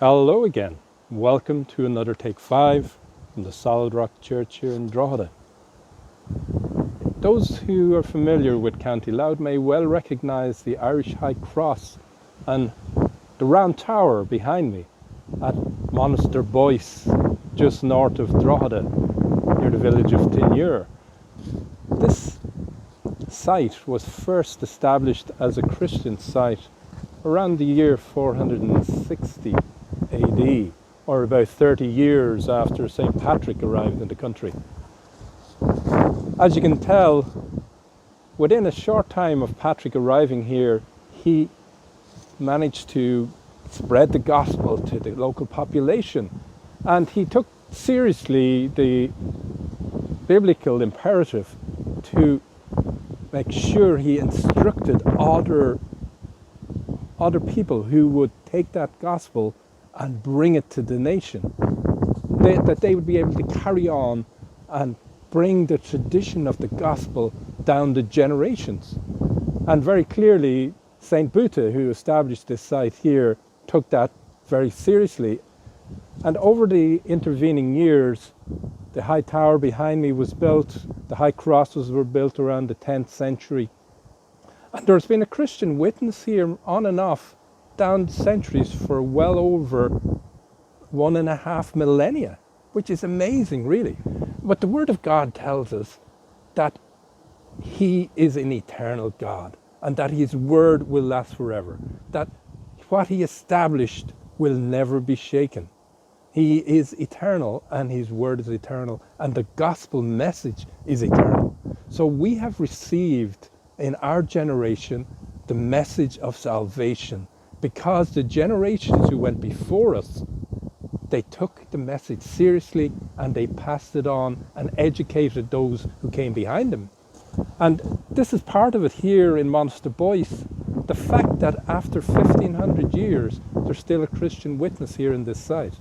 Hello again. Welcome to another Take 5 from the Solid Rock Church here in Drogheda. Those who are familiar with County Louth may well recognise the Irish High Cross and the Round Tower behind me at Monaster Boyce, just north of Drogheda, near the village of Tinure. This site was first established as a Christian site around the year 460 AD, or about 30 years after St. Patrick arrived in the country. As you can tell, within a short time of Patrick arriving here, he managed to spread the gospel to the local population, and he took seriously the biblical imperative to make sure he instructed other people who would take that gospel and bring it to the nation, that they would be able to carry on and bring the tradition of the gospel down the generations. And very clearly, St. Buta, who established this site here, took that very seriously. And over the intervening years, the high tower behind me was built, the high crosses were built around the 10th century. And there's been a Christian witness here on and off down the centuries for well over 1.5 millennia, which is amazing, really. But the Word of God tells us that He is an eternal God and that His Word will last forever, that what He established will never be shaken. He is eternal and His Word is eternal, and the gospel message is eternal. So we have received in our generation the message of salvation, because the generations who went before us, they took the message seriously and they passed it on and educated those who came behind them. And this is part of it here in Monaster Boyce. The fact that after 1500 years there's still a Christian witness here in this site.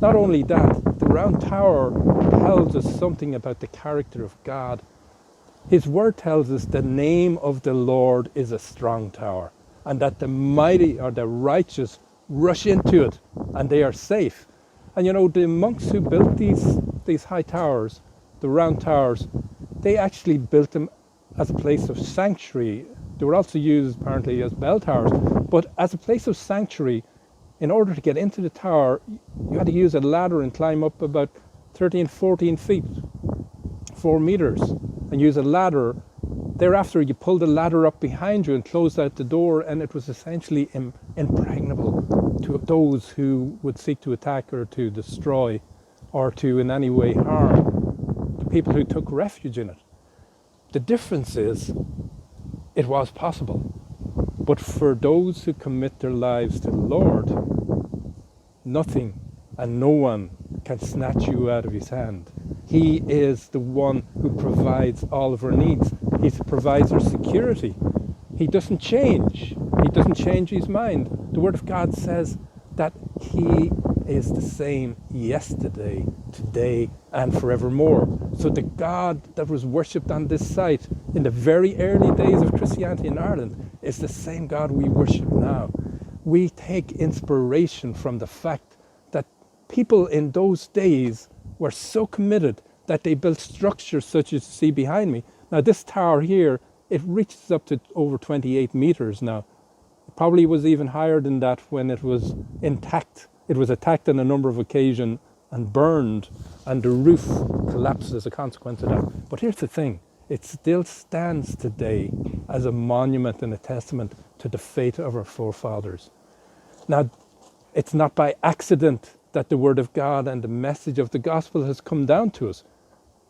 Not only that, the Round Tower tells us something about the character of God. His word tells us the name of the Lord is a strong tower, and that the mighty or the righteous rush into it and they are safe. And you know, the monks who built these high towers, the round towers, they actually built them as a place of sanctuary. They were also used apparently as bell towers, but as a place of sanctuary. In order to get into the tower, you had to use a ladder and climb up about 13, 14 feet, 4 meters, and use a ladder. Thereafter, you pulled the ladder up behind you and closed out the door, and it was essentially impregnable to those who would seek to attack or to destroy or to in any way harm the people who took refuge in it. The difference is, it was possible. But for those who commit their lives to the Lord, nothing and no one can snatch you out of His hand. He is the one who provides all of our needs. He provides our security. He doesn't change. He doesn't change His mind. The Word of God says that He is the same yesterday, today, and forevermore. So the God that was worshipped on this site in the very early days of Christianity in Ireland is the same God we worship now. We take inspiration from the fact that people in those days were so committed that they built structures such as you see behind me. Now this tower here, it reaches up to over 28 meters now. It probably was even higher than that when it was intact. It was attacked on a number of occasions and burned, and the roof collapsed as a consequence of that. But here's the thing, it still stands today as a monument and a testament to the faith of our forefathers. Now, it's not by accident that the Word of God and the message of the gospel has come down to us.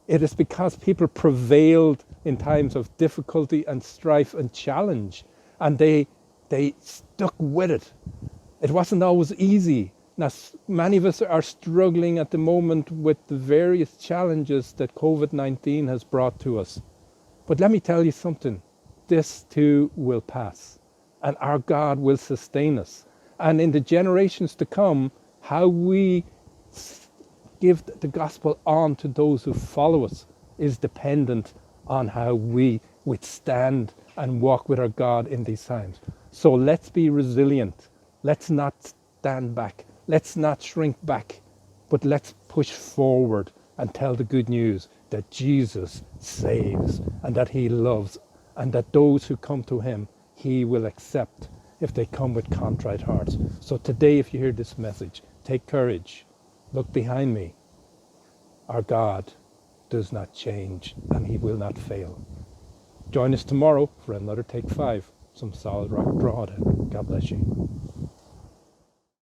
It is because people prevailed in times of difficulty and strife and challenge, and they stuck with it. It wasn't always easy. Now, many of us are struggling at the moment with the various challenges that COVID-19 has brought to us. But let me tell you something, this too will pass, and our God will sustain us. And in the generations to come, how we give the gospel on to those who follow us is dependent on how we withstand and walk with our God in these times. So let's be resilient. Let's not stand back. Let's not shrink back, but let's push forward and tell the good news that Jesus saves and that he loves, and that those who come to him, he will accept if they come with contrite hearts. So today, if you hear this message, take courage. Look behind me. Our God does not change, and he will not fail. Join us tomorrow for another Take 5, some solid rock drawdown. God bless you.